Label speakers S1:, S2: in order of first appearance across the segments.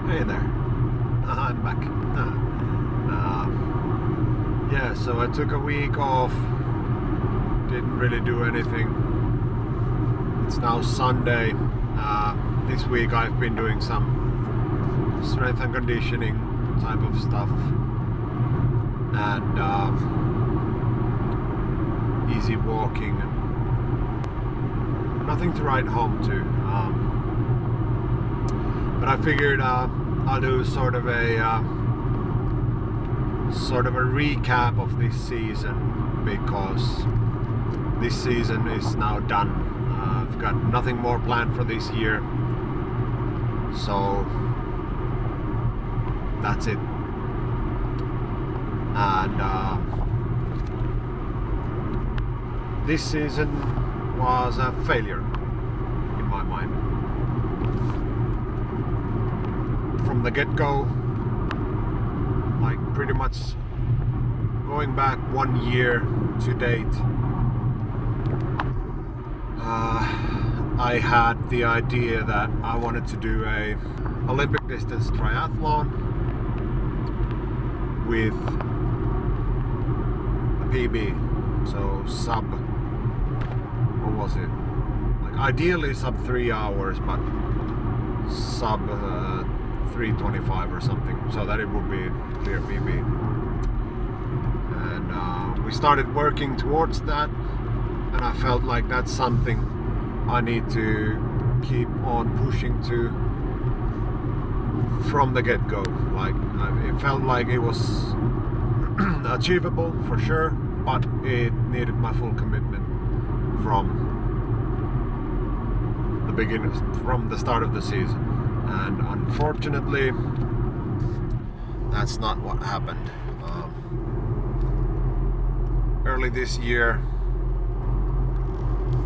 S1: Hey there, I'm back. Yeah, so I took a week off, didn't really do anything. It's now Sunday. This week I've been doing some strength and conditioning type of stuff and easy walking and nothing to write home to. But I figured I'll do sort of a recap of this season, because this season is now done. I've got nothing more planned for this year, so that's it. And this season was a failure in my mind. From the get-go, like pretty much going back 1 year to date, I had the idea that I wanted to do a Olympic distance triathlon with a PB, so sub, what was it? Like ideally sub 3 hours, but sub 3:25 or something, so that it would be clear PB. And we started working towards that, and I felt like that's something I need to keep on pushing to from the get-go. Like it felt like it was achievable for sure, but it needed my full commitment from the beginning, from the start of the season. And unfortunately, that's not what happened. Early this year,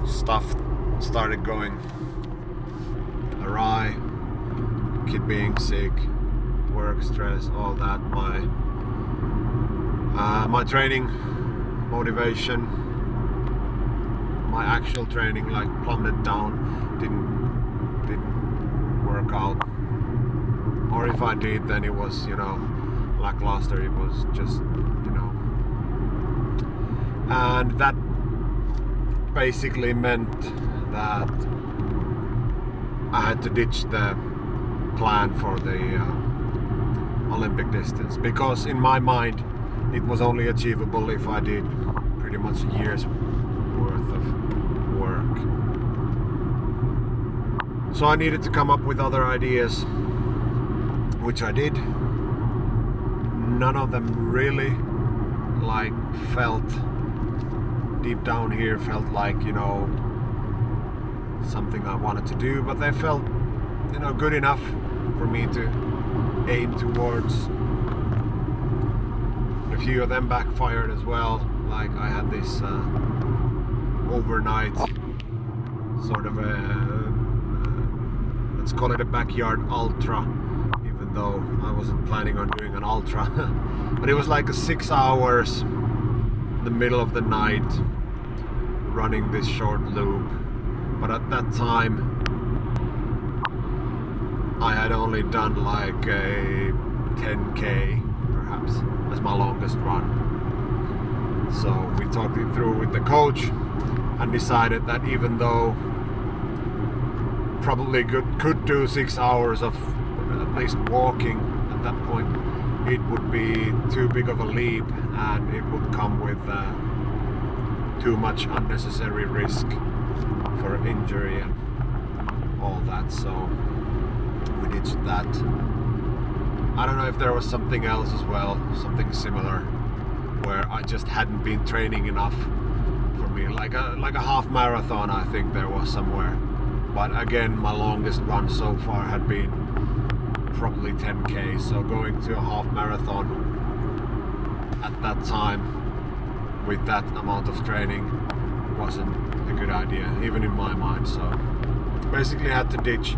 S1: stuff started going awry. Kid being sick, work stress, all that. My training motivation, my actual training, like plummeted down. Didn't work out, or if I did, then it was, lackluster. It was just, and that basically meant that I had to ditch the plan for the Olympic distance, because in my mind it was only achievable if I did pretty much a year's worth of work. So I needed to come up with other ideas, which I did. None of them really felt deep down here, felt like, something I wanted to do, but they felt, good enough for me to aim towards. A few of them backfired as well. Like I had this overnight sort of let's call it a backyard ultra, even though I wasn't planning on doing an ultra. But it was like 6 hours in the middle of the night running this short loop. But at that time I had only done like a 10k perhaps as my longest run. So we talked it through with the coach and decided that even though probably could do 6 hours of at least walking at that point, it would be too big of a leap and it would come with too much unnecessary risk for injury and all that. So we ditched that. I don't know if there was something else as well, something similar, where I just hadn't been training enough for me, like a half marathon. I think there was somewhere. But again, my longest run so far had been probably 10k, so going to a half marathon at that time with that amount of training wasn't a good idea, even in my mind. So basically I had to ditch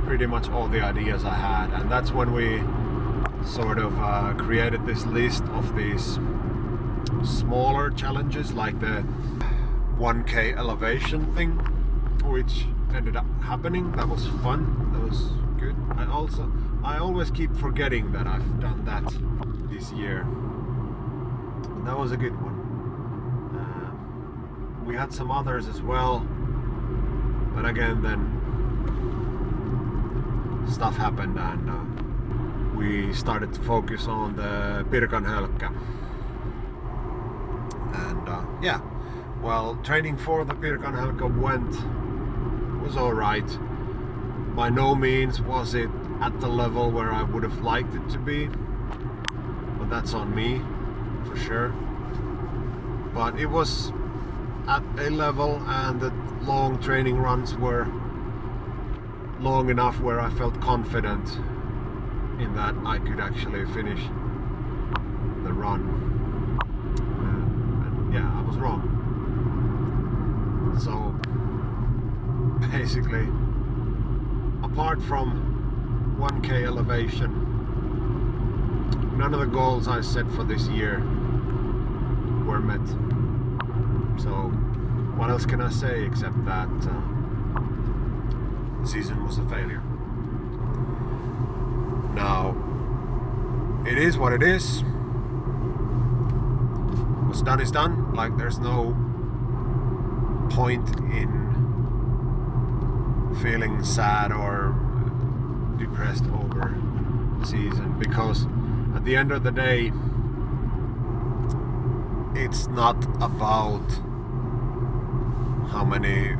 S1: pretty much all the ideas I had, and that's when we sort of created this list of these smaller challenges, like the 1k elevation thing, which ended up happening. That was fun, that was good. I always keep forgetting that I've done that this year. That was a good one. We had some others as well, but again then stuff happened and we started to focus on the Pirkanhölkkä. And yeah, well, training for the Pirkanhölkkä was alright. By no means was it at the level where I would have liked it to be, but that's on me for sure. But it was at a level, and the long training runs were long enough where I felt confident in that I could actually finish the run. And yeah, I was wrong. So basically, apart from 1K elevation, none of the goals I set for this year were met. So what else can I say except that the season was a failure. Now, it is what it is. What's done is done. Like, there's no point in feeling sad or depressed over the season, because at the end of the day, it's not about how many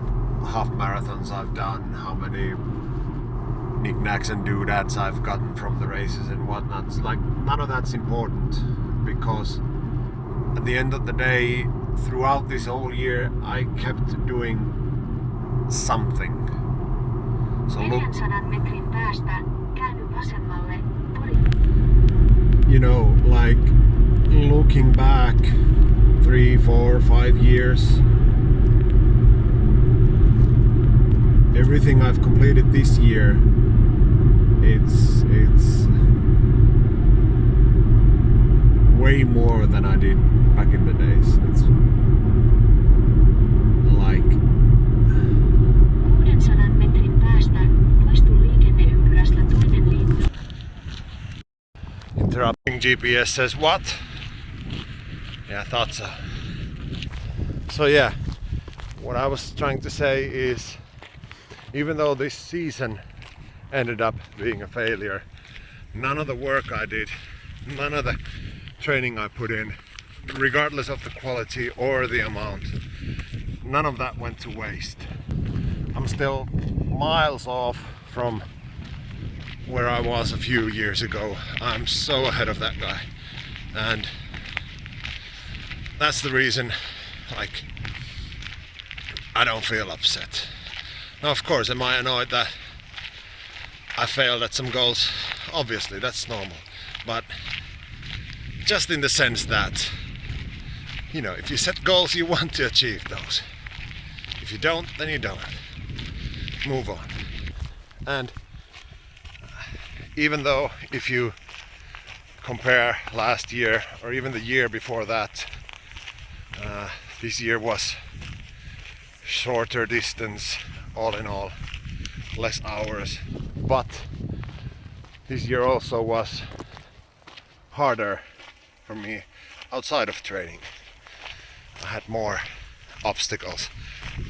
S1: half marathons I've done, how many knickknacks and doodads I've gotten from the races and whatnot. It's like, none of that's important, because at the end of the day, throughout this whole year, I kept doing something. So look, you know, like looking back 3, 4, 5 years, everything I've completed this year, it's way more than I did back in the days. It's like interrupting GPS says what? Yeah, I thought so. So yeah, what I was trying to say is, even though this season ended up being a failure, none of the work I did, none of the training I put in, regardless of the quality or the amount, none of that went to waste. I'm still miles off from where I was a few years ago. I'm so ahead of that guy, and that's the reason, like, I don't feel upset. Now, of course, am I annoyed that I failed at some goals? Obviously, that's normal, but just in the sense that, you know, if you set goals, you want to achieve those. If you don't, then you don't. Move on. And even though if you compare last year or even the year before that, this year was shorter distance, all in all, less hours, but this year also was harder for me outside of training. I had more obstacles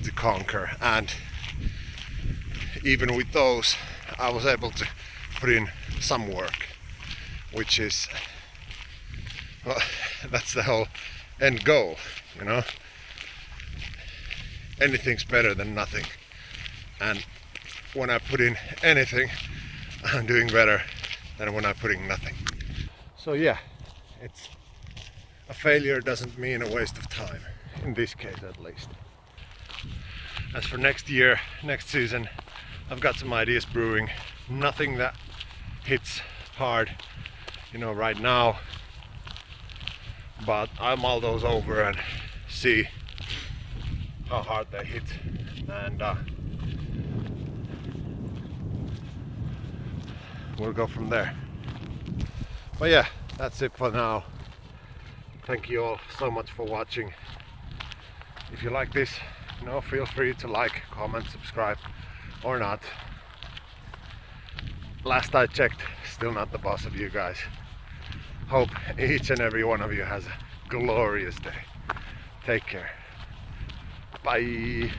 S1: to conquer, and even with those I was able to put in some work, which is, well, that's the whole end goal, you know. Anything's better than nothing, and when I put in anything, I'm doing better than when I put in nothing. So yeah, it's a failure doesn't mean a waste of time, in this case at least. As for next year, next season, I've got some ideas brewing. Nothing that hits hard, you know, right now, but I'll mull those over and see how hard they hit, and we'll go from there. But yeah, that's it for now. Thank you all so much for watching. If you like this, you know, feel free to like, comment, subscribe, or not. last I checked, still not the boss of you guys. Hope each and every one of you has a glorious day. Take care. Bye.